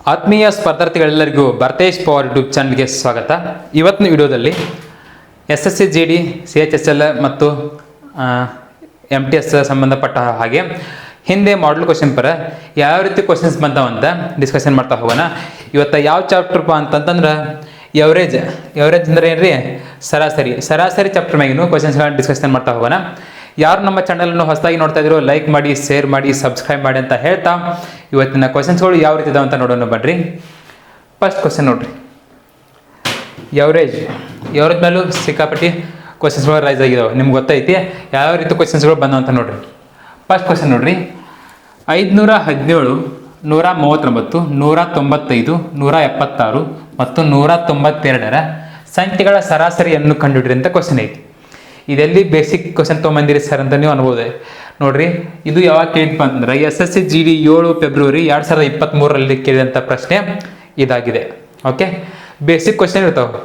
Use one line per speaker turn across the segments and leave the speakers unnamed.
ಆತ್ಮೀಯ ಸ್ಪರ್ಧಾರ್ಥಿಗಳೆಲ್ಲರಿಗೂ Bharthesh power YouTube ಚಾನಲ್ಗೆ ಸ್ವಾಗತ. ಇವತ್ತಿನ ವಿಡಿಯೋದಲ್ಲಿ SSC GD CHSL ಮತ್ತು MTS ಸಂಬಂಧಪಟ್ಟ ಹಾಗೆ ಹಿಂದೆ ಮಾಡಲ್ ಕ್ವಶನ್ ಪರ ಯಾವ ರೀತಿ ಕ್ವಶನ್ಸ್ ಬಂದಾವಂತ ಡಿಸ್ಕಷನ್ ಮಾಡ್ತಾ ಹೋಗೋಣ. ಇವತ್ತು ಯಾವ ಚಾಪ್ಟರ್ಪ್ಪ ಅಂತಂದ್ರೆ ಎವರೇಜ್ ಅಂದ್ರೆ ಏನ್ರಿ ಸರಾಸರಿ ಚಾಪ್ಟರ್ ಮ್ಯಾಗಿನೂ ಕ್ವಶನ್ಸ್ಗಳನ್ನ ಡಿಸ್ಕಷನ್ ಮಾಡ್ತಾ ಹೋಗೋಣ. ಯಾರು ನಮ್ಮ ಚಾನಲನ್ನು ಹೊಸದಾಗಿ ನೋಡ್ತಾ ಇದ್ರು ಲೈಕ್ ಮಾಡಿ, ಶೇರ್ ಮಾಡಿ, ಸಬ್ಸ್ಕ್ರೈಬ್ ಮಾಡಿ ಅಂತ ಹೇಳ್ತಾ ಇವತ್ತಿನ ಕ್ವಶನ್ಸ್ಗಳು ಯಾವ ರೀತಿ ಇದಾವೆ ಅಂತ ನೋಡೋಣ ಬನ್ರಿ. ಫಸ್ಟ್ ಕ್ವಶನ್ ನೋಡ್ರಿ, ಎವರೇಜ್ ಮೇಲೂ ಸಿಕ್ಕಾಪಟ್ಟಿ ಕ್ವಶನ್ಸ್ಗಳು ರೈಸ್ ಆಗಿದಾವೆ. ನಿಮ್ಗೆ ಗೊತ್ತೈತಿ ಯಾವ ರೀತಿ ಕ್ವಶನ್ಸ್ಗಳು ಬಂದವು ಅಂತ ನೋಡ್ರಿ. ಫಸ್ಟ್ ಕ್ವಶನ್ ನೋಡ್ರಿ, 517, 139, 195, 176 ಮತ್ತು 192ರ ಸಂಖ್ಯೆಗಳ ಸರಾಸರಿಯನ್ನು ಕಂಡುಹಿಡಿರಿ ಅಂತ ಕ್ವಶನ್ ಐತಿ. ಇದೆಲ್ಲಿ ಬೇಸಿಕ್ ಕ್ವಶನ್ ತೊಗೊಂಬಂದಿರಿ ಸರ್ ಅಂತ ನೀವು ಅನ್ಬೋದು. ನೋಡ್ರಿ, ಇದು ಯಾವಾಗ ಕೇಳಿದ್ಪ ಅಂತಂದ್ರೆ SSC GD 7 ಫೆಬ್ರವರಿ 2023ರಲ್ಲಿ ಕೇಳಿದಂಥ ಪ್ರಶ್ನೆ ಇದಾಗಿದೆ. ಓಕೆ, ಬೇಸಿಕ್ ಕ್ವಶನ್ ಇರ್ತಾವೆ,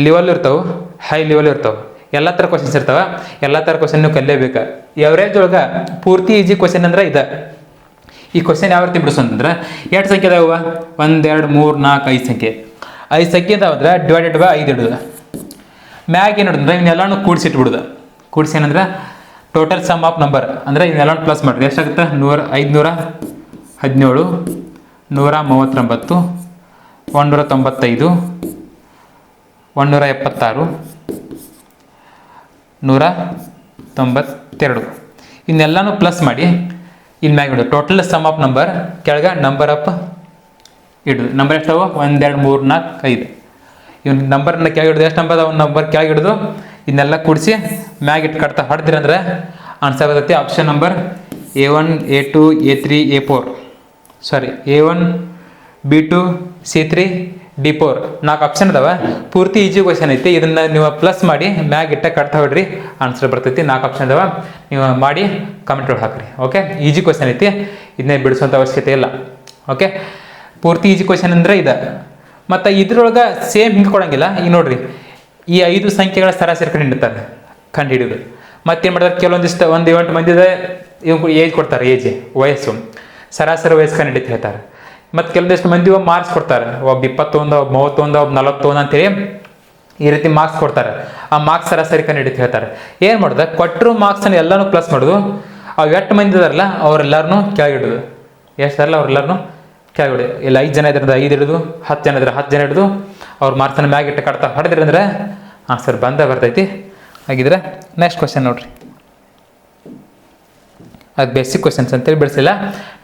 ಲೆವೆಲ್ ಇರ್ತಾವೆ, ಹೈ ಲೆವೆಲ್ ಇರ್ತಾವೆ, ಎಲ್ಲ ಥರ ಕ್ವಶನ್ಸ್ ಇರ್ತಾವೆ. ಎಲ್ಲ ಥರ ಕ್ವಶನ್ ನೀವು ಕಲಿಯಬೇಕು. ಎವರೇಜ್ ಒಳಗೆ ಪೂರ್ತಿ ಈಜಿ ಕ್ವಶನ್ ಅಂದ್ರೆ ಇದೆ. ಈ ಕ್ವಶನ್ ಯಾವ ರೀತಿ ಬಿಡಿಸೋದಂದ್ರೆ ಎಷ್ಟು ಸಂಖ್ಯೆ ಅದಾವ? 1 2 3 4 5 ಸಂಖ್ಯೆ. 5 ಸಂಖ್ಯೆ ಅದಾವಂದ್ರೆ ಡಿವೈಡೆಡ್ ಬೈ 5 ಇಡೋದು. ಮ್ಯಾಗ ಏನು ಹಿಡಿದ್ರೆ ಇವನ್ನೆಲ್ಲಾನು ಕೂಡಿಸಿಟ್ಬಿಡುದು. ಕೂಡಿಸಿ ಏನಂದ್ರೆ ಟೋಟಲ್ ಸಮ್ ಆಫ್ ನಂಬರ್ ಅಂದರೆ ಇವನ್ನೆಲ್ಲ ಪ್ಲಸ್ ಮಾಡಿರಿ. ಎಷ್ಟಾಗುತ್ತೆ? 517, 139, 195, 176, 192 ಇವನ್ನೆಲ್ಲಾನು ಪ್ಲಸ್ ಮಾಡಿ ಇನ್ನು ಮ್ಯಾಗ ಇಡೋದು. ಟೋಟಲ್ ಸಮ್ ಆಫ್ ನಂಬರ್ ಕೆಳಗೆ ನಂಬರ್ ಆಫ್ ಇಡೋದು. ನಂಬರ್ ಎಷ್ಟಾವ? 1 2 3 4 5. ಇವ್ನ ನಂಬರ್ನ ಕೆಳಗೆ ಹಿಡಿದು ಎಷ್ಟು ನಂಬರ್ ಒಂದು ನಂಬರ್ ಕೆಳಗೆ ಹಿಡಿದು ಇದನ್ನೆಲ್ಲ ಕೂಡಿಸಿ ಮ್ಯಾಗ ಇಟ್ಟು ಕಟ್ತಾ ಹೊಡೆದ್ರಿ ಅಂದ್ರೆ ಆನ್ಸರ್ ಬರ್ತೈತಿ option number A1 A2 A3 A4 A1 B2 C3 D4 4 option ಅದಾವ. ಪೂರ್ತಿ ಈಜಿ ಕ್ವಶನ್ ಐತಿ. ಇದನ್ನ ನೀವು ಪ್ಲಸ್ ಮಾಡಿ ಮ್ಯಾಗ ಇಟ್ಟ ಕಟ್ತಾ ಹೊಡ್ರಿ, ಆನ್ಸರ್ ಬರ್ತೈತಿ. 4 ಆಪ್ಷನ್ ಅದಾವ, ನೀವು ಮಾಡಿ ಕಮೆಂಟ್ ಒಳಗೆ ಹಾಕ್ರಿ. ಓಕೆ, ಈಜಿ ಕ್ವಶನ್ ಐತಿ, ಇದನ್ನೇ ಬಿಡಿಸುವಂಥ ಅವಶ್ಯಕತೆ ಇಲ್ಲ. ಓಕೆ, ಪೂರ್ತಿ ಈಜಿ ಕ್ವಶನ್ ಅಂದ್ರೆ ಇದೆ. ಮತ್ತು ಇದ್ರೊಳಗೆ ಸೇಮ್ ಹಿಂಗೆ ಕೊಡಂಗಿಲ್ಲ. ಈಗ ನೋಡ್ರಿ, ಈ 5 ಸಂಖ್ಯೆಗಳ ಸರಾಸರಿ ಕಂಡು ಹಿಡಿಯೋದು. ಮತ್ತೇನು ಮಾಡ್ತಾರೆ, ಕೆಲವೊಂದಿಷ್ಟು ಒಂದು 8 ಮಂದಿದ ಏಜ್ ಕೊಡ್ತಾರೆ, ವಯಸ್ಸು ಸರಾಸರಿ ವಯಸ್ಸು ಕಂಡು ಹಿಡಿತ ಹೇಳ್ತಾರೆ. ಮತ್ತು ಕೆಲವೊಂದಿಷ್ಟು ಮಂದಿ ಮಾರ್ಕ್ಸ್ ಕೊಡ್ತಾರೆ, ಒಬ್ಬ 21, ಒಬ್ಬ 31, ಒಬ್ಬ 41 ಅಂತೇಳಿ ಈ ರೀತಿ ಮಾರ್ಕ್ಸ್ ಕೊಡ್ತಾರೆ. ಆ ಮಾರ್ಕ್ಸ್ ಸರಾಸರಿ ಕಂಡು ಹಿಡಿತ ಹೇಳ್ತಾರೆ. ಏನು ಮಾಡೋದು, ಕೊಟ್ಟರು ಮಾರ್ಕ್ಸನ್ನು ಎಲ್ಲನೂ ಪ್ಲಸ್ ಮಾಡೋದು. ಅವು 8 ಮಂದಿ ಇದಾರಲ್ಲ ಅವರೆಲ್ಲರನ್ನೂ ಕೆಳಗಿಡೋದು. ಎಷ್ಟು ಅಲ್ಲ ಅವರೆಲ್ಲರನ್ನೂ ಕೆಳಗಡೆ. ಇಲ್ಲ 5 ಜನ ಇದ್ರಿಂದ 5 ಹಿಡಿದು, 10 ಜನ ಇದ್ರೆ 10 ಜನ ಹಿಡಿದು ಅವ್ರ ಮಾರ್ಕ್ಸನ್ನು ಮ್ಯಾಗ ಇಟ್ಟು ಕಟ್ತಾ ಹೊಡೆದ್ರಿ ಅಂದ್ರೆ ಆನ್ಸರ್ ಬರ್ತೈತಿ. ಹಾಗಿದ್ರೆ ನೆಕ್ಸ್ಟ್ ಕ್ವಶನ್ ನೋಡ್ರಿ, ಅದು ಬೇಸಿಕ್ ಕ್ವಶನ್ಸ್ ಅಂತೇಳಿ ಬಿಡಿಸಿಲ್ಲ.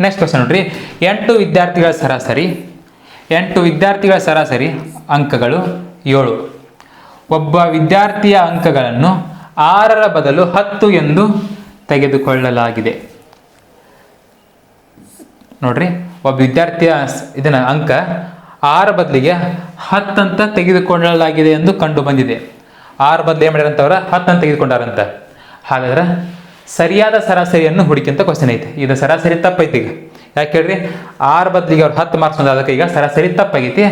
ನೆಕ್ಸ್ಟ್ ಕ್ವಶನ್ ನೋಡ್ರಿ, 8 ವಿದ್ಯಾರ್ಥಿಗಳ ಸರಾಸರಿ ಅಂಕಗಳು 7. ಒಬ್ಬ ವಿದ್ಯಾರ್ಥಿಯ ಅಂಕಗಳನ್ನು 6ರ ಬದಲು 10 ಎಂದು ತೆಗೆದುಕೊಳ್ಳಲಾಗಿದೆ. ನೋಡ್ರಿ, ಒಬ್ಬ ವಿದ್ಯಾರ್ಥಿಯ ಇದನ್ನ ಅಂಕ 6 ಬದಲಿಗೆ 10 ಅಂತ ತೆಗೆದುಕೊಳ್ಳಲಾಗಿದೆ ಎಂದು ಕಂಡು ಬಂದಿದೆ. 6 ಬದಲು ಏನು ಮಾಡ್ಯಾರಂತವ್ರ 10 ಅಂತ ತೆಗೆದುಕೊಂಡಾರಂತ. ಹಾಗಾದ್ರೆ ಸರಿಯಾದ ಸರಾಸರಿಯನ್ನು ಹುಡುಕಿಂತ ಕ್ವಶನ್ ಐತೆ. ಇದು ಸರಾಸರಿ ತಪ್ಪೈತಿ. ಈಗ ಯಾಕೆ ಹೇಳ್ರಿ, 6 ಬದಲಿಗೆ ಅವ್ರು 10 ಮಾರ್ಕ್ಸ್ ಬಂದ, ಅದಕ್ಕೆ ಈಗ ಸರಾಸರಿ ತಪ್ಪಾಗೈತಿ.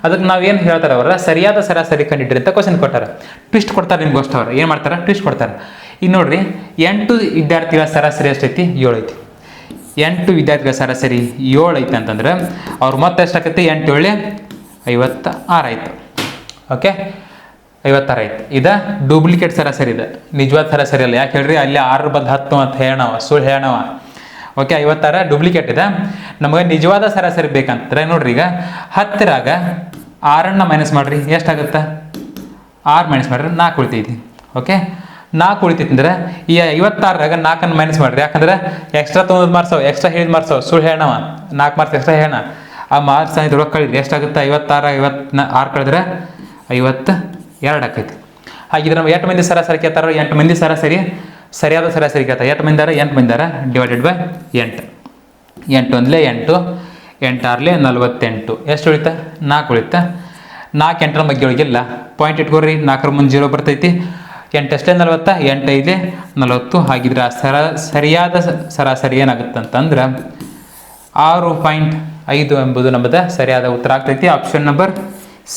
ಅದಕ್ಕೆ ನಾವೇನು ಹೇಳ್ತಾರೆ ಅವರ ಸರಿಯಾದ ಸರಾಸರಿ ಕಂಡಿಡ್ರಿ ಅಂತ ಕ್ವಶನ್ ಕೊಟ್ಟಾರ. ಟ್ವಿಸ್ಟ್ ಕೊಡ್ತಾರೆ ನಿಮ್ಗೆ ಅಷ್ಟು. ಅವ್ರು ಏನು ಮಾಡ್ತಾರೆ, ಟ್ವಿಸ್ಟ್ ಕೊಡ್ತಾರೆ. ಈಗ ನೋಡ್ರಿ, 8 ವಿದ್ಯಾರ್ಥಿಗಳ ಸರಾಸರಿ ಎಷ್ಟೈತಿ? 7 ಐತಿ. 8 ವಿದ್ಯಾರ್ಥಿಗಳ ಸರಾಸರಿ 7 ಐತೆ ಅಂತಂದ್ರೆ ಅವ್ರು ಮತ್ತೆ ಎಷ್ಟಾಕೈತಿ? 8 7 56 ಆಯ್ತು. ಓಕೆ, 56 ಆಯ್ತು. ಇದು ಡೂಪ್ಲಿಕೇಟ್ ಸರಾಸರಿ, ಇದೆ ನಿಜವಾದ ಸರಾಸರಿ ಅಲ್ಲ. ಯಾಕೆ ಹೇಳ್ರಿ, ಅಲ್ಲಿ 6 ಬದಲು 10 ಅಂತ ಹೇಳವ, ಸುಳ್ಳು ಹೇಳವ. ಓಕೆ, 56 ಡೂಪ್ಲಿಕೇಟ್ ಇದೆ. ನಮಗೆ ನಿಜವಾದ ಸರಾಸರಿ ಬೇಕಂತಾರೆ. ನೋಡ್ರಿ, ಈಗ 10ರಾಗ 6ನ್ನ ಮೈನಸ್ ಮಾಡ್ರಿ, ಎಷ್ಟಾಗುತ್ತೆ? 6 ಮೈನಸ್ ಮಾಡ್ರಿ 4 ಉಳಿತೈತಿ. ಓಕೆ, 4 ಉಳಿತೈತಿ ಅಂದ್ರೆ ಈ 56ರಾಗ 4ನ್ನು ಮೈನಸ್ ಮಾಡ್ರಿ. ಯಾಕಂದ್ರೆ ಎಕ್ಸ್ಟ್ರಾ ತೊಗೊಂಡು ಮಾರ್ಕ್ಸವ್, ಎಕ್ಸ್ಟ್ರಾ ಹೇಳಿದ ಮಾರ್ಕ್ಸವ್, ಸುಳ್ಳು ಹೇಳವ. 4 ಮಾರ್ಕ್ಸ್ ಎಕ್ಸ್ಟ್ರಾ ಹೇಳೋಣ. ಆ ಮಾರ್ಕ್ಸ್ ಇದ್ರೊಳಗೆ ಕಳಿದ್ರಿ, ಎಷ್ಟಾಗುತ್ತೆ? 56 56 ಕಳೆದ್ರೆ 52 ಆಕೈತಿ. ಹಾಗಿದ್ರೆ ನಾವು 8 ಮಂದಿ ಸರಾಸರಿ ಕೇಳ್ತಾರ. 8 ಮಂದಿ ಸರಾಸರಿ ಸರಿಯಾದ ಸರಾಸರಿ ಕೇಳ್ತಾರೆ. 8 ಮಂದಿ ಡಿವೈಡೆಡ್ ಬೈ 8. 8 ಒಂದ್ಲೆ 8, 8 6ಲೆ 48. ಎಷ್ಟು ಉಳಿತಾ? 4 ಉಳಿತಾ. 4 8ರ ಬಗ್ಗೆ ಒಳಗಿಲ್ಲ, ಪಾಯಿಂಟ್ ಇಟ್ಕೊಡ್ರಿ. 4ರ ಮುಂದೆ 0 ಬರ್ತೈತಿ. 8 ಅಷ್ಟೇ 40, 8 5 40. ಹಾಗಿದ್ರೆ ಸರಿಯಾದ ಸರಾಸರಿ ಏನಾಗುತ್ತೆ ಅಂತಂದ್ರೆ 6.5 ಎಂಬುದು ನಮ್ಮದು ಸರಿಯಾದ ಉತ್ತರ ಆಗ್ತೈತಿ. Option number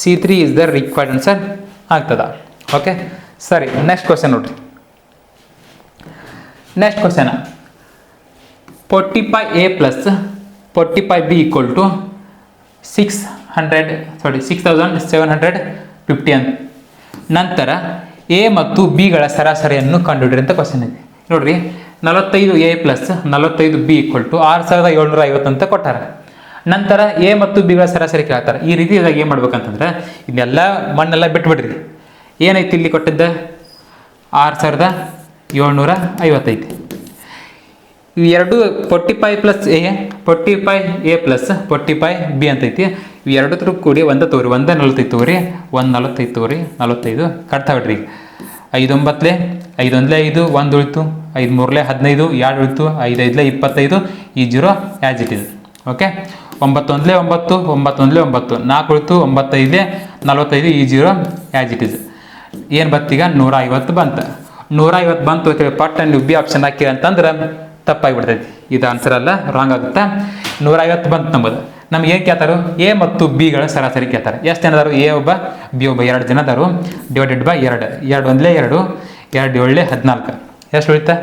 C3 is the required answer ಆಗ್ತದ. ಓಕೆ, ಸರಿ. ನೆಕ್ಸ್ಟ್ ಕ್ವಶನ್ ನೋಡ್ರಿ. Next question, 45A plus 45B equal to 6750 ಅಂತ. ನಂತರ ಎ ಮತ್ತು ಬಿಗಳ ಸರಾಸರಿಯನ್ನು ಕಂಡುಹಿಡಿರಿ ಅಂತ ಕ್ವಶನ್ ಇದೆ. ನೋಡ್ರಿ, 45A plus 45B equal to 6750 ಅಂತ ಕೊಟ್ಟಾರ. ನಂತರ ಎ ಮತ್ತು ಬಿಗಳ ಸರಾಸರಿ ಕೇಳ್ತಾರೆ. ಈ ರೀತಿ ಇದಾಗ ಏನು ಮಾಡ್ಬೇಕಂತಂದ್ರೆ ಇದನ್ನೆಲ್ಲ ಮಣ್ಣೆಲ್ಲ ಬಿಟ್ಬಿಡ್ರಿ. ಏನೈತಿ ಇಲ್ಲಿ ಕೊಟ್ಟಿದ್ದ 6750 ಇವೆರಡು 45 plus A 45A plus 45B ಅಂತೈತಿ. ಇವೆರಡೂ ಕೂಡಿ ಒಂದ ತಗೋರಿ, 140 ತಗೋರಿ, 145 ತಗೋರಿ, 45 ಕಟ್ತಾ ಬಿಡ್ರಿ. 5 9 5 1 5 1 ಉಳಿತು, 5 3 15 2 ಉಳಿತು, 5 5 25 ಈ 0 ಆ್ಯಸ್ ಇಟ್ ಇಸ್. ಓಕೆ, 9 1 9 9 1 9 4 ಉಳಿತು, 9 5 45 ಈ 0 ಆ್ಯಸ್ ಇಟ್ ಇಸ್. ಏನು ಬತ್ತೀಗ 150 ಬಂತು. 150 ಬಂತು ಪಟ್ಟ ನೀವು ಬಿ ಆಪ್ಷನ್ ಹಾಕಿರಿ ಅಂತಂದ್ರೆ ತಪ್ಪಾಗಿಬಿಡ್ತೈತಿ. ಇದು ಆನ್ಸರ್ ಅಲ್ಲ, ರಾಂಗ್ ಆಗುತ್ತಾ. 150 ಬಂತು ನಮ್ಮದು. ನಮ್ಗೆ ಏನು ಕೇಳ್ತಾರೋ ಎ ಮತ್ತು ಬಿಗಳ ಸರಾಸರಿ ಕೇಳ್ತಾರೆ. ಎಷ್ಟು ಜನ ಅದಾರು? ಎ ಒಬ್ಬ, ಬಿ ಒಬ್ಬ, 2 ಜನ ಅದಾರು. ಡಿವೈಡೆಡ್ ಬೈ 2 2 1 2 2 7 14 ಎಷ್ಟು ಉಳಿತಾ?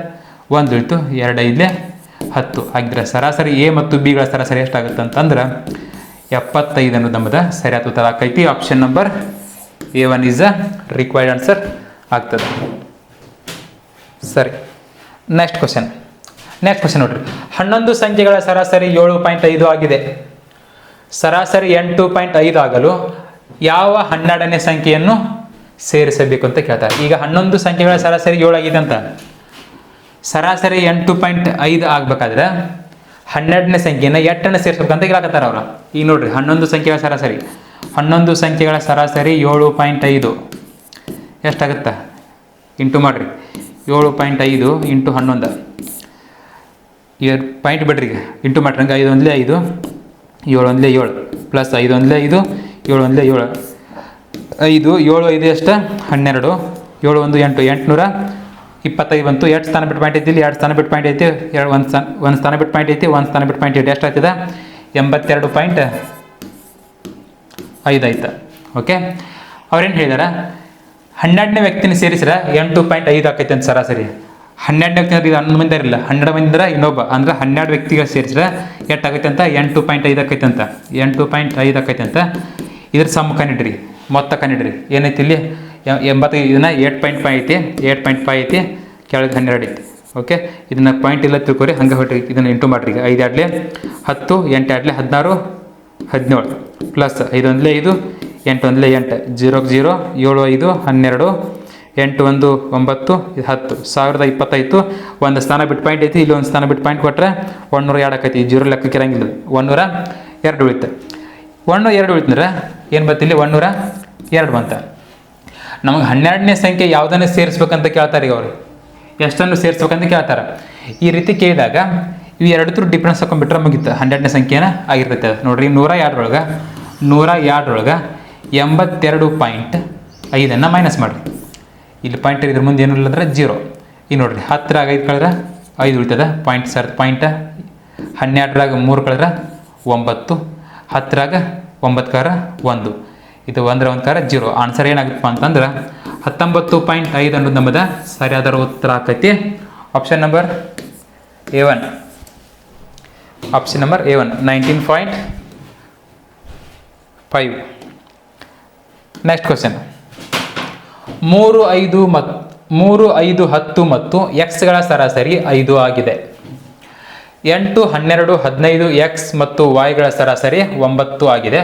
1 ಉಳಿತು, 2 5 10 ಆಗಿದ್ರೆ ಸರಾಸರಿ ಎ ಮತ್ತು ಬಿಗಳ ಸರಾಸರಿ ಎಷ್ಟಾಗುತ್ತೆ ಅಂತಂದ್ರೆ 75 ಅನ್ನೋದು ನಮ್ಮದು ಸರಿಯಾದ ಉತ್ತರ ಆಕೈತಿ. Option number A1 is a required answer ಆಗ್ತದೆ. ಸರಿ, ನೆಕ್ಸ್ಟ್ ಕ್ವಶನ್ ನೋಡ್ರಿ. 11 ಸಂಖ್ಯೆಗಳ ಸರಾಸರಿ 7.5 ಆಗಿದೆ. ಸರಾಸರಿ 8.5 ಆಗಲು ಯಾವ 12ನೇ ಸಂಖ್ಯೆಯನ್ನು ಸೇರಿಸಬೇಕು ಅಂತ ಕೇಳ್ತಾರೆ. ಈಗ 11 ಸಂಖ್ಯೆಗಳ ಸರಾಸರಿ 7 ಆಗಿದೆ ಅಂತ, ಸರಾಸರಿ 8.5 ಆಗ್ಬೇಕಾದ್ರೆ 12ನೇ ಸಂಖ್ಯೆಯನ್ನು 8ನೇ ಸೇರಿಸ್ಬೇಕಂತ ಕೇಳಕತ್ತಾರ ಅವರು. ಈಗ ನೋಡ್ರಿ, 11 ಸಂಖ್ಯೆಗಳ ಸರಾಸರಿ 7.5 ಎಷ್ಟಾಗುತ್ತಾ? ಇಂಟು ಮಾಡಿರಿ. 7.5 ಇಂಟು 11 ಪಾಯಿಂಟ್ ಬಿಡ್ರಿ, ಇಂಟು ಮಾಡ್ರಿ. ಹಂಗೆ 5 1 5 7 1 7 ಪ್ಲಸ್ 5 1 5 7 1 7 5 7 5 ಎಷ್ಟು? 12 7 1 8 825 ಬಂತು. 2 ಸ್ಥಾನ ಬಿಟ್ಟು ಪಾಯಿಂಟ್ ಐತಿ, 2 ಸ್ಥಾನ ಬಿಟ್ಟು ಪಾಯಿಂಟ್ ಐತಿ, 1 ಸ್ಥಾನ ಬಿಟ್ಟು ಪಾಯಿಂಟ್ ಐತಿ, 1 ಸ್ಥಾನ ಬಿಟ್ಟು ಪಾಯಿಂಟ್ ಐತಿ. ಎಷ್ಟು ಆಗ್ತದೆ? 82.5 ಆಯ್ತು. ಓಕೆ, ಅವ್ರೇನು ಹೇಳಿದಾರೆ? 12ನೇ ವ್ಯಕ್ತಿನ ಸೇರಿಸಿದ್ರೆ 8.5 ಆಕೈತೆ ಅಂತ ಸರಾಸರಿ. 12ನೇ ವ್ಯಕ್ತಿ ಅಂದ್ರೆ 11 ಮಂದಿ ಇರಲಿಲ್ಲ, 12 ಮಂದಿ ಅಂದ್ರೆ ಇನ್ನೊಬ್ಬ, ಅಂದ್ರೆ 12 ವ್ಯಕ್ತಿಗೆ ಸೇರಿಸಿದ್ರೆ ಎಷ್ಟಾಗೈತೆ ಅಂತ? 8.5 ಆಕೈತೆ ಅಂತ. 8.5 ಆಕೈತೆ ಅಂತ. ಇದ್ರ ಸಮ್ ಕಂಡಿಡ್ರಿ, ಮೊತ್ತ ಕಂಡಿಡ್ರಿ. ಏನೈತಿ ಇಲ್ಲಿ? 85 ಇದನ್ನ 8.5 ಐತಿ, 8.5 ಐತಿ, ಕೆಳಗೆ 12 ಐತಿ. ಓಕೆ, ಇದನ್ನ ಪಾಯಿಂಟ್ ಇಲ್ಲ ತಿಳ್ಕೊರಿ, ಹಂಗೆ ಹೊಟ್ರಿ. ಇದನ್ನು ಇಂಟು ಮಾಡ್ರಿ. 5 2 10 8 2 16 17 ಪ್ಲಸ್ 5 1 5 8 1 8 0 0 7 5 12 8 1 9 10 1025. ಒಂದು ಸ್ಥಾನ ಬಿಟ್ಟು ಪಾಯಿಂಟ್ ಐತಿ, ಇಲ್ಲಿ ಒಂದು ಸ್ಥಾನ ಬಿಟ್ಟು ಪಾಯಿಂಟ್ ಕೊಟ್ಟರೆ 102 ಆಕೈತಿ. 0 ಲೆಕ್ಕಕ್ಕೆ ಇರಂಗಿಲ್ಲ, 102 ಉಳಿತು. 102 ಉಳಿತಂದ್ರೆ ಏನು ಬತ್ತಿಲ್ಲಿ? 102 ಬಂತ. ನಮಗೆ 12ನೇ ಸಂಖ್ಯೆ ಯಾವುದನ್ನು ಸೇರಿಸ್ಬೇಕಂತ ಕೇಳ್ತಾರೆ. ಈಗ ಅವರು ಎಷ್ಟನ್ನು ಸೇರಿಸ್ಬೇಕಂತ ಕೇಳ್ತಾರೆ. ಈ ರೀತಿ ಕೇಳಿದಾಗ ಇವು ಎರಡೂ ಡಿಫ್ರೆನ್ಸ್ ಹಾಕೊಂಡ್ಬಿಟ್ರೆ ಮುಗಿತು, 12ನೇ ಸಂಖ್ಯೆನ ಆಗಿರ್ತೈತೆ. ಅದು ನೋಡ್ರಿ, 102 82.5 ಮೈನಸ್ ಮಾಡಿರಿ. ಇಲ್ಲಿ ಪಾಯಿಂಟ್ ಇದ್ರ ಮುಂದೆ ಏನು ಇಲ್ಲ ಅಂದ್ರೆ 0. ಈಗ ನೋಡ್ರಿ, 10ರಾಗ 5 ಕಳೆದ್ರೆ 5 ಉಳಿತದ, ಪಾಯಿಂಟ್ ಸರ್ ಪಾಯಿಂಟ್. 12ರಾಗ 3 ಕಳೆದ್ರೆ 9, 10ರಾಗ 9 ಕಾರ 1, ಇದು 1 ಕಾರ 0. ಆನ್ಸರ್ ಏನಾಗುತ್ತಪ್ಪ ಅಂತಂದ್ರೆ 19.5 ಅನ್ನೋದು ನಮ್ಮದ ಸರಿಯಾದ ಉತ್ತರ ಆಕೈತಿ. Option number A1. Option number A1 19.5. Next question. 3 5 10 ಮತ್ತು ಎಕ್ಸ್ಗಳ ಸರಾಸರಿ 5 ಆಗಿದೆ. 8 12 15 ಎಕ್ಸ್ ಮತ್ತು ವಾಯ್ಗಳ ಸರಾಸರಿ 9 ಆಗಿದೆ.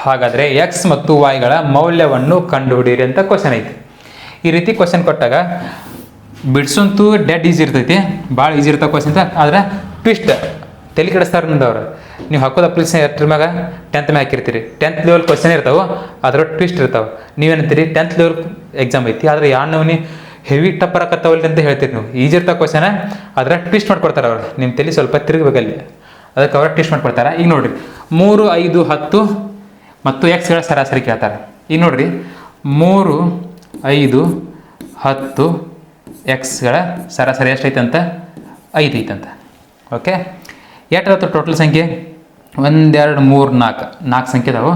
ಹಾಗಾದರೆ ಎಕ್ಸ್ ಮತ್ತು ವಾಯ್ಗಳ ಮೌಲ್ಯವನ್ನು ಕಂಡುಹಿಡಿಯಿರಿ ಅಂತ ಕ್ವಶನ್ ಐತಿ. ಈ ರೀತಿ ಕ್ವಶನ್ ಕೊಟ್ಟಾಗ ಬಿಡ್ಸಂತೂ ಡೆಡ್ ಈಸಿ ಇರ್ತೈತಿ, ಭಾಳ ಈಸಿ ಇರ್ತಾವೆ ಕ್ವಶನ್. ಆದರೆ ಟ್ವಿಸ್ಟ್ ತಲೆ ಕೆಡಿಸ್ತಾರೆ ನಿಂದವ್ರು. ನೀವು ಹಾಕೋದು ಅಪ್ಲಿಕೇಶನ್ ಎಷ್ಟ್ರ ಮ್ಯಾಗ? 10th ಮ್ಯಾಗ ಹಾಕಿರ್ತೀರಿ. 10th ಲೆವೆಲ್ ಕ್ವಶನ್ ಇರ್ತಾವೆ, ಅದರ ಟ್ವಿಸ್ಟ್ ಇರ್ತಾವೆ. ನೀವೇನಂತೀರಿ? 10th ಲೆವೆಲ್ ಎಕ್ಸಾಮ್ ಐತಿ, ಆದರೆ ನೀವು ಹೆವಿ ಟಪ್ಪರ್ ಹಾಕತ್ತವಲ್ಲಿ ಅಂತ ಹೇಳ್ತೀರಿ. ನೀವು ಈಜಿ ಇರ್ತಾವೆ ಕ್ವಶನ, ಆದರೆ ಟ್ವಿಸ್ಟ್ ಮಾಡ್ಕೊಡ್ತಾರೆ ಅವರು. ನಿಮ್ಮ ತಲೆ ಸ್ವಲ್ಪ ತಿರುಗಬೇಕಲ್ಲಿ, ಅದಕ್ಕೆ ಅವ್ರು ಟ್ವಿಸ್ಟ್ ಮಾಡ್ಕೊಡ್ತಾರೆ. ಈಗ ನೋಡಿರಿ, 3 5 10 ಮತ್ತು ಎಕ್ಸ್ಗಳ ಸರಾಸರಿ ಕೇಳ್ತಾರೆ. ಈಗ ನೋಡಿರಿ, 3 5 10 ಎಕ್ಸ್ಗಳ ಸರಾಸರಿ ಎಷ್ಟೈತೆ ಅಂತ? 5 ಐತಂತ. ಓಕೆ, ಎಷ್ಟಾಯ್ತು ಟೋಟಲ್ ಸಂಖ್ಯೆ? 1 2 3 4 4 ಸಂಖ್ಯೆ ಅದಾವೆ.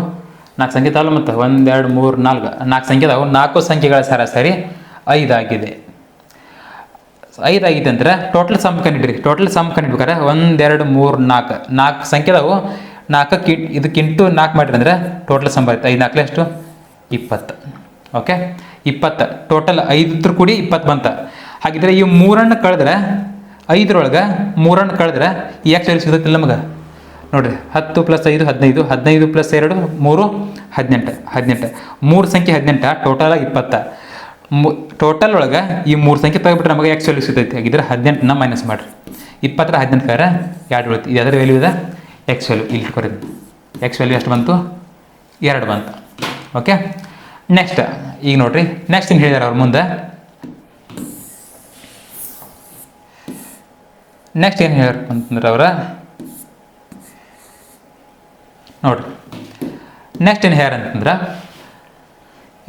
4 ಸಂಖ್ಯೆ ಅಲ್ಲ ಮತ್ತು 1 2 3 4 4 ಸಂಖ್ಯೆ ಅದಾವೆ. 4 ಸಂಖ್ಯೆಗಳ ಸರಾಸರಿ 5 ಆಗಿದೆ. 5 ಆಗೈತೆ ಅಂದ್ರೆ ಟೋಟಲ್ ಸಮ್ ಕಂಡಿಡ್ರಿ. ಟೋಟಲ್ ಸಮ್ ಕಂಡಿಡ್ಬೇಕಾರೆ 1 2 3 4 4 ಸಂಖ್ಯೆ ಅದಾವೆ. 4ಕ್ಕೆ ಇದಕ್ಕೆ ಇಂಟು 4 ಮಾಡಿರಿ ಅಂದ್ರೆ ಟೋಟಲ್ ಸಮ್ ಬರುತ್ತೆ. 5 4 ಎಷ್ಟು 20. ಓಕೆ 20 ಟೋಟಲ್ 5 ಕೂಡಿ 20 ಬಂತ. ಹಾಗಿದ್ರೆ ಈ 3 ಕಳೆದ್ರೆ 5ರೊಳಗೆ 3 ಕಳೆದ್ರೆ ಎಷ್ಟು ವ್ಯಾಲ್ಯೂ ಸಿಗುತ್ತೆ ನಮಗೆ ನೋಡಿರಿ. 10 + 5 15, 15 + 2 3 18, 3 ಸಂಖ್ಯೆ 18 ಟೋಟಲ್ 20. ಟೋಟಲ್ ಒಳಗೆ ಈ 3 ಸಂಖ್ಯೆ ತೆಗೆದ್ಬಿಟ್ರೆ ನಮಗೆ ಎಕ್ಸ್ ವ್ಯಾಲ್ಯೂ ಸಿಗ್ತೈತಿ. ಹಾಗಿದ್ರೆ 18ನ ಮೈನಸ್ ಮಾಡಿರಿ. 20 18 ಕರೆ 2 ಉಳಿತು. ಇದು ಅದರ ವ್ಯಾಲ್ಯೂ ಇದೆ ಎಕ್ಸ್ ವ್ಯಾಲ್ಯೂ. ಇಲ್ಲಿ ಕೊರಿ ಎಕ್ಸ್ ವ್ಯಾಲ್ಯೂ ಎಷ್ಟು ಬಂತು 2 ಬಂತು. ಓಕೆ ನೆಕ್ಸ್ಟ್ ಈಗ ನೋಡ್ರಿ ನೆಕ್ಸ್ಟ್ ಏನು ಹೇಳಿದಾರೆ ಅವ್ರ ಮುಂದೆ. ನೆಕ್ಸ್ಟ್ ಏನು ಹೇಳ್ಯಾರ ಅಂತಂದ್ರೆ ಅವ್ರ ನೋಡ್ರಿ ನೆಕ್ಸ್ಟ್ ಏನು ಹೇಳ್ಯಾರ ಅಂತಂದ್ರೆ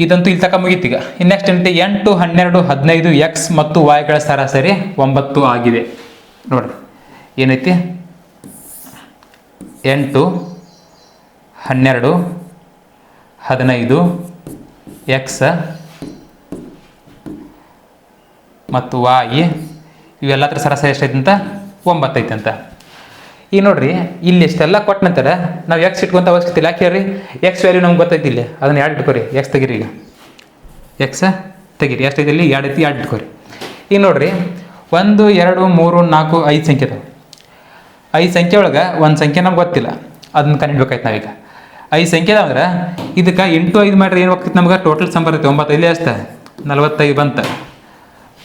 ಇದಂತೂ ಇಲ್ಲಿ ತಕ ಮುಗೀತೀಗ. ಇನ್ನು ನೆಕ್ಸ್ಟ್ ಏನಂತೆ 8 12 15 ಎಕ್ಸ್ ಮತ್ತು ವಾಯ್ಗಳ ಸರಾಸರಿ 9 ಆಗಿದೆ. ನೋಡ್ರಿ ಏನೈತಿ 8 12 15 ಎಕ್ಸ್ ಮತ್ತು ವಾಯಿ ಇವೆಲ್ಲತ್ರ ಸರಾಸರಿ ಎಷ್ಟೈತೆ ಅಂತ 9 ಐತೆ ಅಂತ. ಈಗ ನೋಡ್ರಿ ಇಲ್ಲಿ ಇಷ್ಟೆಲ್ಲ ಕೊಟ್ಟ ನಂತರ ನಾವು ಎಕ್ಸ್ ಇಟ್ಕೊಂತ ಅವಶ್ಯಕತೆ ಇಲ್ಲ. ಯಾಕೆ ಹೇಳ್ರಿ ಎಕ್ಸ್ ವ್ಯಾಲ್ಯೂ ನಮ್ಗೆ ಗೊತ್ತೈತಿ. ಇಲ್ಲಿ ಅದನ್ನು 2 ಇಟ್ಕೋರಿ. ಎಕ್ಸ್ ತೆಗೀರಿ. ಈಗ ಎಕ್ಸ್ ತೆಗೀರಿ. ಎಷ್ಟೈತಿ ಇಲ್ಲಿ 2 ಐತಿ 2 ಇಟ್ಕೋರಿ. ಈಗ ನೋಡ್ರಿ 1 2 3 4 5 ಸಂಖ್ಯೆ ಅದಾವೆ. 5 ಸಂಖ್ಯೆ ಒಳಗೆ ಒಂದು ಸಂಖ್ಯೆ ನಮ್ಗೆ ಗೊತ್ತಿಲ್ಲ, ಅದನ್ನ ಕಂಡುಹಿಡ್ಬೇಕಾಯ್ತು ನಾವೀಗ. 5 ಸಂಖ್ಯೆ ಅದಾವಂದ್ರೆ ಇದಕ್ಕೆ ಇಂಟು 5 ಮಾಡಿದ್ರೆ ಏನು ಹೋಗ್ತೈತೆ ನಮ್ಗೆ ಟೋಟಲ್ ಸಮ್ ಬರುತ್ತೆ 9. ಇಲ್ಲಿ ಅಷ್ಟೇ 45 ಬಂತು.